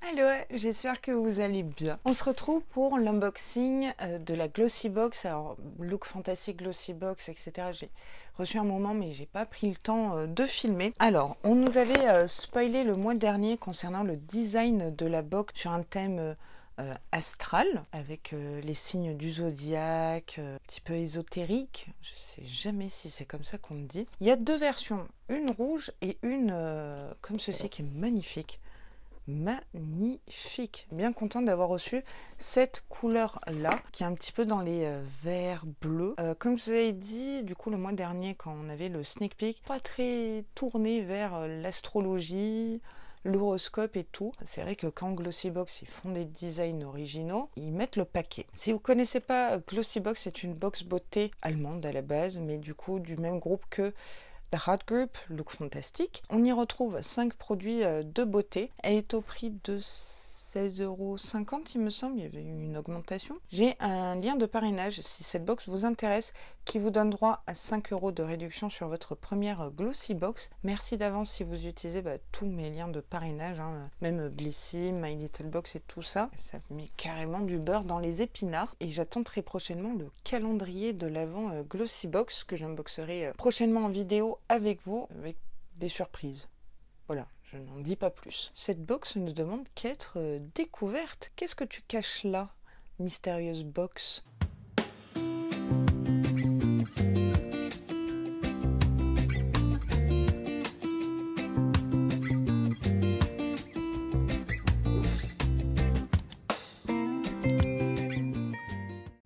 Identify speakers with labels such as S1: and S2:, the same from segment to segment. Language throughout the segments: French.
S1: Hello, j'espère que vous allez bien. On se retrouve pour l'unboxing de la Glossy Box. Alors, look fantastique, Glossy Box, etc. J'ai reçu un moment, mais j'ai pas pris le temps de filmer. Alors, on nous avait spoilé le mois dernier concernant le design de la box sur un thème astral, avec les signes du zodiaque, un petit peu ésotérique. Je sais jamais si c'est comme ça qu'on le dit. Il y a deux versions, une rouge et une comme ceci qui est magnifique. Magnifique, bien contente d'avoir reçu cette couleur là qui est un petit peu dans les verts bleus, comme je vous avais dit du coup le mois dernier quand on avait le sneak peek, pas très tourné vers l'astrologie, l'horoscope et tout. C'est vrai que quand Glossybox ils font des designs originaux, ils mettent le paquet. Si vous connaissez pas, Glossybox c'est une box beauté allemande à la base, mais du coup du même groupe que The Hot Group, look fantastique. On y retrouve 5 produits de beauté. Elle est au prix de 16,50 € il me semble, il y avait eu une augmentation. J'ai un lien de parrainage si cette box vous intéresse qui vous donne droit à 5 € de réduction sur votre première Glossy Box. Merci d'avance si vous utilisez tous mes liens de parrainage, même Blissim, My Little Box et tout ça. Ça met carrément du beurre dans les épinards et j'attends très prochainement le calendrier de l'avant Glossy Box que j'unboxerai prochainement en vidéo avec vous avec des surprises. Voilà, je n'en dis pas plus. Cette box ne demande qu'à être découverte. Qu'est-ce que tu caches là, mystérieuse box?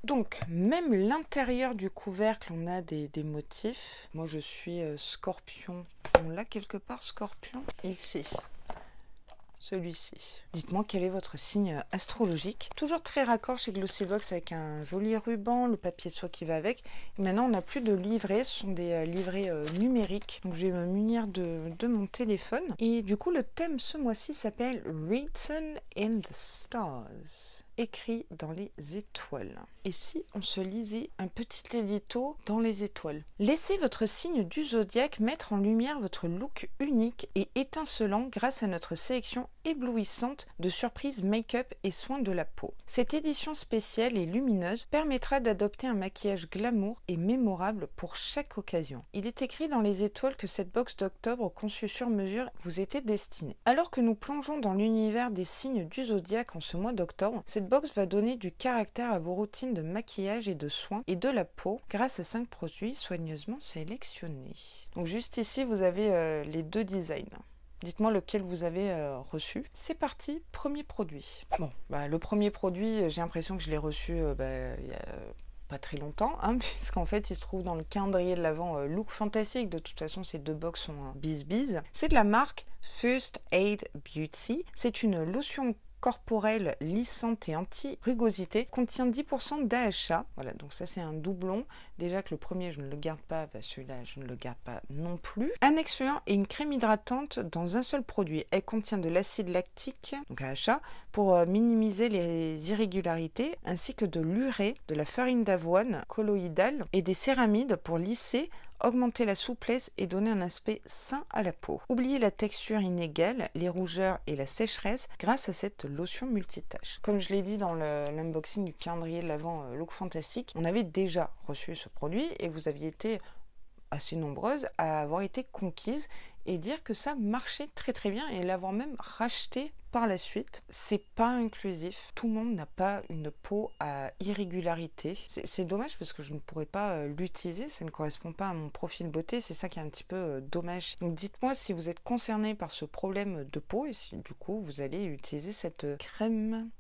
S1: Donc, même l'intérieur du couvercle, on a des motifs. Moi, je suis scorpion. On l'a quelque part, scorpion? Ici. Celui-ci. Dites-moi quel est votre signe astrologique. Toujours très raccord chez Glossybox avec un joli ruban, le papier de soie qui va avec. Et maintenant, on n'a plus de livrets, ce sont des livrets numériques. Donc, je vais me munir de mon téléphone. Et du coup, le thème ce mois-ci s'appelle Written in the Stars. Écrit dans les étoiles. Et si on se lisait un petit édito dans les étoiles? Laissez votre signe du zodiaque mettre en lumière votre look unique et étincelant grâce à notre sélection éblouissante de surprises make-up et soins de la peau. Cette édition spéciale et lumineuse permettra d'adopter un maquillage glamour et mémorable pour chaque occasion. Il est écrit dans les étoiles que cette box d'octobre conçue sur mesure vous était destinée. Alors que nous plongeons dans l'univers des signes du zodiaque en ce mois d'octobre, cette box va donner du caractère à vos routines de maquillage et de soins et de la peau grâce à 5 produits soigneusement sélectionnés. Donc juste ici, vous avez les deux designs. Dites-moi lequel vous avez reçu. C'est parti, premier produit. Bon, le premier produit, j'ai l'impression que je l'ai reçu il y a pas très longtemps, puisqu'en fait il se trouve dans le calendrier de l'avant look fantastique. De toute façon, ces deux box sont bis. C'est de la marque First Aid Beauty. C'est une lotion corporelle lissante et anti-rugosité, contient 10% d'AHA. Voilà, donc ça c'est un doublon. Déjà que le premier je ne le garde pas, celui-là je ne le garde pas non plus. Un exfoliant et une crème hydratante dans un seul produit. Elle contient de l'acide lactique, donc AHA, pour minimiser les irrégularités, ainsi que de l'urée, de la farine d'avoine colloïdale et des céramides pour lisser, augmenter la souplesse et donner un aspect sain à la peau. Oubliez la texture inégale, les rougeurs et la sécheresse grâce à cette lotion multitâche. Comme je l'ai dit dans l'unboxing du calendrier de l'avant look fantastique, on avait déjà reçu ce produit et vous aviez été assez nombreuses à avoir été conquises et dire que ça marchait très très bien et l'avoir même racheté par la suite. C'est pas inclusif, tout le monde n'a pas une peau à irrégularité. C'est dommage parce que je ne pourrais pas l'utiliser, ça ne correspond pas à mon profil beauté, c'est ça qui est un petit peu dommage. Donc dites-moi si vous êtes concerné par ce problème de peau et si du coup vous allez utiliser cette crème.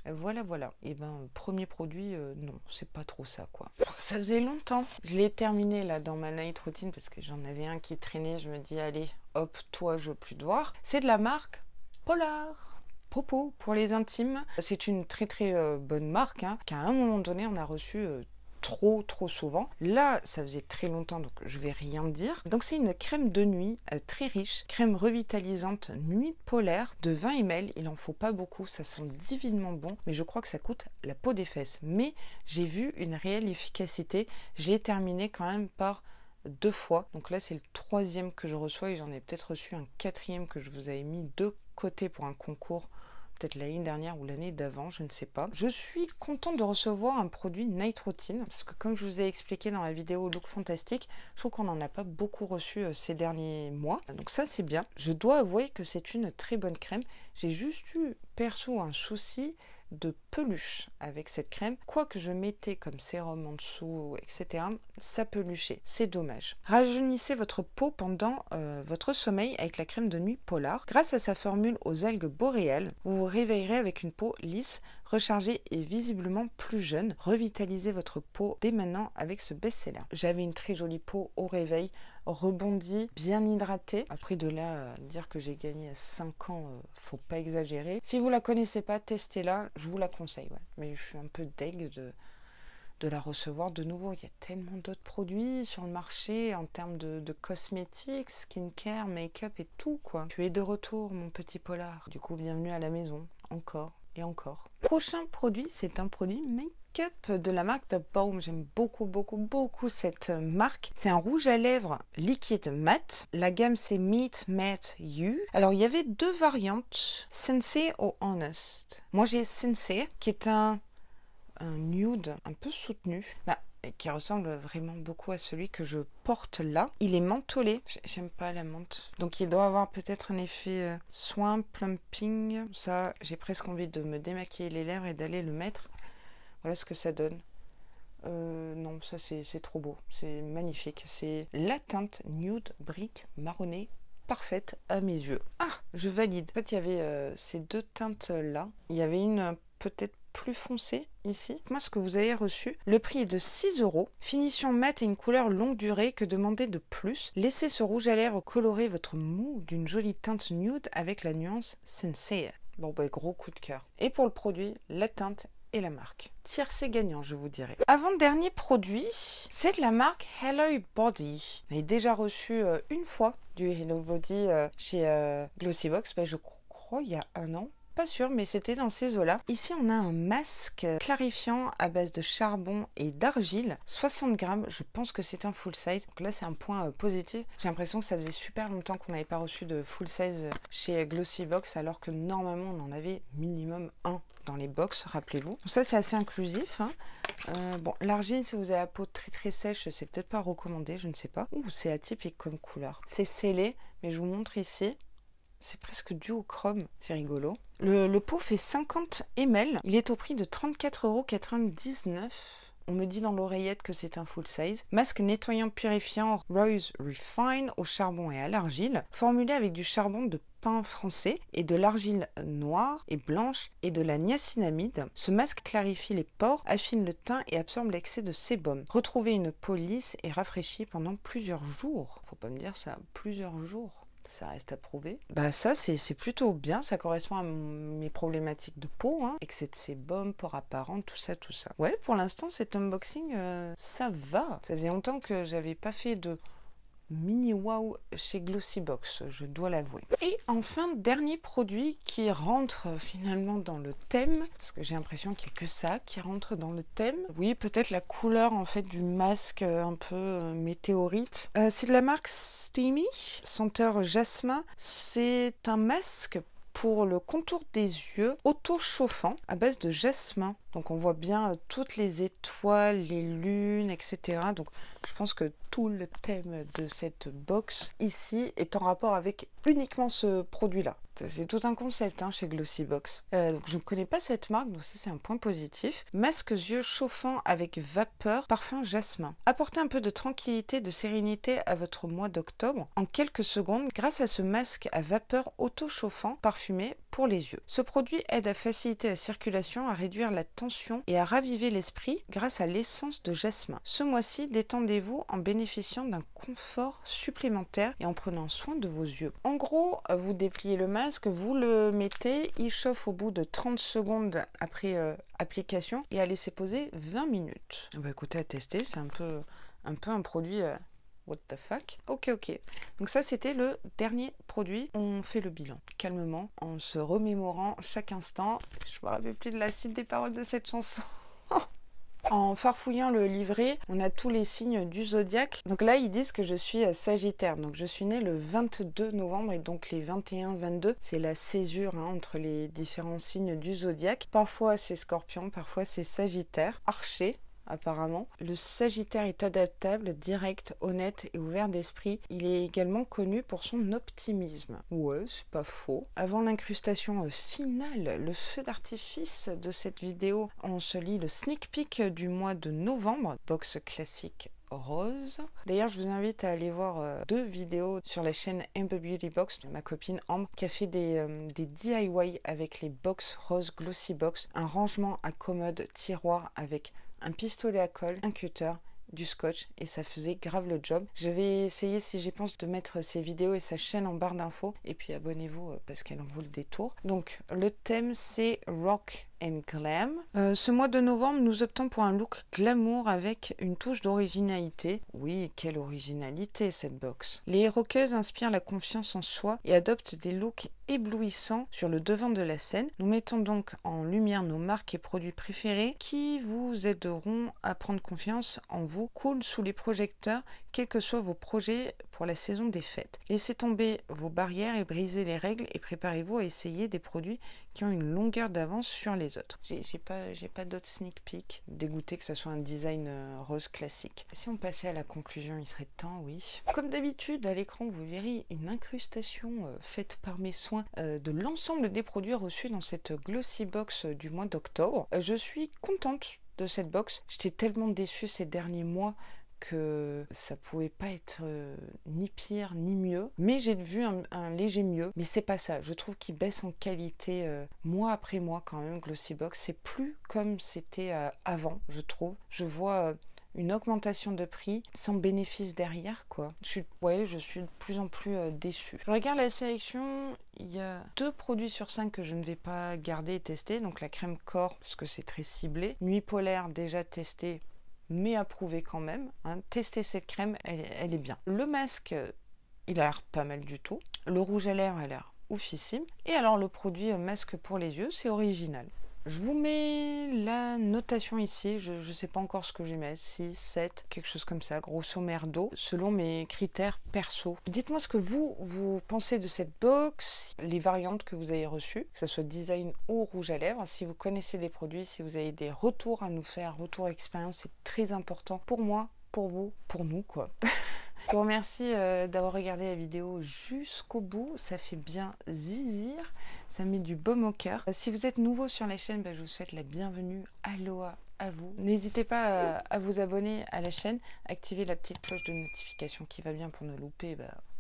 S1: Voilà. Et premier produit, non, c'est pas trop ça, quoi. Ça faisait longtemps. Je l'ai terminé, là, dans ma night routine, parce que j'en avais un qui traînait. Je me dis, allez, hop, toi, je veux plus te voir. C'est de la marque Polar. Popo, pour les intimes. C'est une très, très bonne marque, qu'à un moment donné, on a reçu trop souvent. Là, ça faisait très longtemps, donc je vais rien dire. Donc c'est une crème de nuit très riche, crème revitalisante nuit polaire de 20 ml. Il en faut pas beaucoup, ça sent divinement bon, mais je crois que ça coûte la peau des fesses. Mais j'ai vu une réelle efficacité. J'ai terminé quand même par 2 fois. Donc là, c'est le 3e que je reçois et j'en ai peut-être reçu un 4e que je vous avais mis de côté pour un concours peut-être l'année dernière ou l'année d'avant, je ne sais pas. Je suis contente de recevoir un produit Night Routine, parce que comme je vous ai expliqué dans la vidéo Look Fantastique, je trouve qu'on n'en a pas beaucoup reçu ces derniers mois. Donc ça c'est bien. Je dois avouer que c'est une très bonne crème. J'ai juste eu perso un souci de peluche avec cette crème. Quoi que je mettais comme sérum en dessous, etc., ça peluchait. C'est dommage. Rajeunissez votre peau pendant votre sommeil avec la crème de nuit Polar. Grâce à sa formule aux algues boréales, vous vous réveillerez avec une peau lisse, rechargée et visiblement plus jeune. Revitalisez votre peau dès maintenant avec ce best-seller. J'avais une très jolie peau au réveil, rebondie, bien hydratée. Après de là, dire que j'ai gagné 5 ans, faut pas exagérer. Si vous la connaissez pas, testez-la, je vous la conseille. Ouais. Mais je suis un peu deg de la recevoir de nouveau. Il y a tellement d'autres produits sur le marché en termes de cosmétiques, skincare, make-up et tout quoi. Tu es de retour mon petit Polar. Du coup, bienvenue à la maison, encore et encore. Prochain produit, c'est un produit make-up de la marque The Balm. J'aime beaucoup cette marque. C'est un rouge à lèvres liquide mat. La gamme c'est Meet Matte You. Alors il y avait 2 variantes, Sensei ou Honest. Moi j'ai Sensei qui est un nude un peu soutenu. Qui ressemble vraiment beaucoup à celui que je porte là. Il est mentholé. J'aime pas la menthe. Donc il doit avoir peut-être un effet soin, plumping. Ça, j'ai presque envie de me démaquiller les lèvres et d'aller le mettre. Voilà ce que ça donne. Non, ça c'est trop beau. C'est magnifique. C'est la teinte nude brique marronnée parfaite à mes yeux. Ah, je valide. En fait, il y avait ces 2 teintes là. Il y avait une peut-être plus foncé ici. Moi ce que vous avez reçu, le prix est de 6 €. Finition mat et une couleur longue durée, que demander de plus? Laissez ce rouge à lèvres colorer votre mou d'une jolie teinte nude avec la nuance Sensei. Bon bah gros coup de cœur. Et pour le produit, la teinte et la marque. Tiercé gagnant, je vous dirais. Avant-dernier produit, c'est de la marque Hello Body. J'ai déjà reçu une fois du Hello Body chez Glossybox, je crois il y a 1 an. Pas sûr, mais c'était dans ces eaux-là. Ici, on a un masque clarifiant à base de charbon et d'argile. 60 grammes, je pense que c'est un full size. Donc là, c'est un point positif. J'ai l'impression que ça faisait super longtemps qu'on n'avait pas reçu de full size chez Glossybox, alors que normalement, on en avait minimum 1 dans les box, rappelez-vous. Donc ça, c'est assez inclusif. Hein. Bon, l'argile, si vous avez la peau très sèche, c'est peut-être pas recommandé, je ne sais pas. Ouh, c'est atypique comme couleur. C'est scellé, mais je vous montre ici. C'est presque dû au chrome, c'est rigolo. Le pot fait 50 ml, il est au prix de 34,99 €. On me dit dans l'oreillette que c'est un full size. Masque nettoyant purifiant Rose Refine au charbon et à l'argile, formulé avec du charbon de pin français et de l'argile noire et blanche et de la niacinamide. Ce masque clarifie les pores, affine le teint et absorbe l'excès de sébum. Retrouvez une peau lisse et rafraîchie pendant plusieurs jours. Faut pas me dire ça, plusieurs jours. Ça reste à prouver. Ça c'est plutôt bien, ça correspond à mes problématiques de peau, hein. Excès de sébum, pores apparents, tout ça. Ouais, pour l'instant cet unboxing, ça va. Ça faisait longtemps que j'avais pas fait de mini wow chez Glossybox, je dois l'avouer. Et enfin, dernier produit qui rentre finalement dans le thème, parce que j'ai l'impression qu'il n'y a que ça qui rentre dans le thème. Oui, peut-être la couleur en fait du masque un peu météorite. C'est de la marque Steamy, senteur jasmin. C'est un masque pour le contour des yeux, auto-chauffant à base de jasmin. Donc on voit bien toutes les étoiles, les lunes, etc. Donc je pense que tout le thème de cette box ici est en rapport avec uniquement ce produit-là. C'est tout un concept chez Glossybox. Donc je ne connais pas cette marque, donc ça c'est un point positif. Masque yeux chauffant avec vapeur, parfum jasmin. Apportez un peu de tranquillité, de sérénité à votre mois d'octobre en quelques secondes grâce à ce masque à vapeur auto-chauffant parfumé pour les yeux. Ce produit aide à faciliter la circulation, à réduire la tension et à raviver l'esprit grâce à l'essence de jasmin. Ce mois-ci, détendez-vous en bénéficiant d'un confort supplémentaire et en prenant soin de vos yeux. En gros, vous dépliez le masque, vous le mettez, il chauffe au bout de 30 secondes après application et à laisser poser 20 minutes. Écoutez, à tester, c'est un peu un produit... What the fuck? Ok. Donc ça, c'était le dernier produit. On fait le bilan calmement, en se remémorant chaque instant. Je me rappelle plus de la suite des paroles de cette chanson. En farfouillant le livret, on a tous les signes du zodiaque. Donc là, ils disent que je suis Sagittaire. Donc je suis née le 22 novembre et donc les 21-22, c'est la césure entre les différents signes du zodiaque. Parfois c'est Scorpion, parfois c'est Sagittaire. Archer. Apparemment. Le Sagittaire est adaptable, direct, honnête et ouvert d'esprit. Il est également connu pour son optimisme. Ouais, c'est pas faux. Avant l'incrustation finale, le feu d'artifice de cette vidéo, on se lit le sneak peek du mois de novembre, box classique rose. D'ailleurs, je vous invite à aller voir 2 vidéos sur la chaîne Amber Beauty Box de ma copine Ambre qui a fait des DIY avec les box rose glossy box, un rangement à commode tiroir avec un pistolet à colle, un cutter, du scotch et ça faisait grave le job. Je vais essayer, si j'y pense, de mettre ses vidéos et sa chaîne en barre d'infos et puis abonnez-vous parce qu'elle en vaut le détour. Donc le thème c'est Rock and Glam. Ce mois de novembre, nous optons pour un look glamour avec une touche d'originalité. Oui, quelle originalité cette box. Les rockeuses inspirent la confiance en soi et adoptent des looks éblouissants sur le devant de la scène. Nous mettons donc en lumière nos marques et produits préférés qui vous aideront à prendre confiance en vous. Cool sous les projecteurs, quels que soient vos projets pour la saison des fêtes. Laissez tomber vos barrières et brisez les règles et préparez-vous à essayer des produits qui ont une longueur d'avance sur les autres. J'ai pas d'autres sneak peek. Dégoûté que ça soit un design rose classique. Si on passait à la conclusion, il serait temps, oui. Comme d'habitude, à l'écran, vous verrez une incrustation faite par mes soins de l'ensemble des produits reçus dans cette glossy box du mois d'octobre. Je suis contente de cette box. J'étais tellement déçue ces derniers mois que ça pouvait pas être ni pire ni mieux, mais j'ai vu un léger mieux, mais c'est pas ça. Je trouve qu'il baisse en qualité mois après mois quand même. Glossybox, c'est plus comme c'était avant, je trouve. Je vois une augmentation de prix sans bénéfice derrière, quoi. Je suis de plus en plus déçue. Je regarde la sélection, il y a 2 produits sur 5 que je ne vais pas garder et tester, donc la crème corps parce que c'est très ciblé, nuit polaire déjà testée mais approuvé quand même. Testez cette crème, elle est bien. Le masque, il a l'air pas mal du tout. Le rouge à lèvres a l'air oufissime. Et alors le produit masque pour les yeux, c'est original. Je vous mets la notation ici, je ne sais pas encore ce que je vais mettre, 6, 7, quelque chose comme ça, grosso merdo, selon mes critères perso. Dites-moi ce que vous pensez de cette box, les variantes que vous avez reçues, que ce soit design ou rouge à lèvres, si vous connaissez des produits, si vous avez des retours à nous faire, retour expérience, c'est très important pour moi, pour vous, pour nous, quoi. Je vous remercie d'avoir regardé la vidéo jusqu'au bout, ça fait bien zizir, ça met du baume au cœur. Si vous êtes nouveau sur la chaîne, je vous souhaite la bienvenue, aloha à vous. N'hésitez pas à vous abonner à la chaîne, activer la petite cloche de notification qui va bien pour ne louper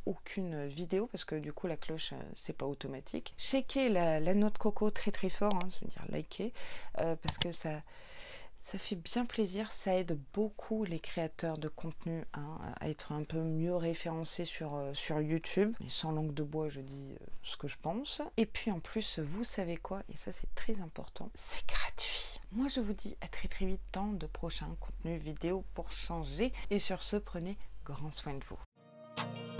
S1: aucune vidéo parce que du coup la cloche c'est pas automatique. Shakez la noix de coco très très fort, ça veut dire liker, parce que ça fait bien plaisir, ça aide beaucoup les créateurs de contenu à être un peu mieux référencés sur YouTube. Et sans langue de bois, je dis ce que je pense. Et puis en plus, vous savez quoi, et ça c'est très important, c'est gratuit. Moi je vous dis à très très vite dans de prochains contenus vidéo pour changer. Et sur ce, prenez grand soin de vous.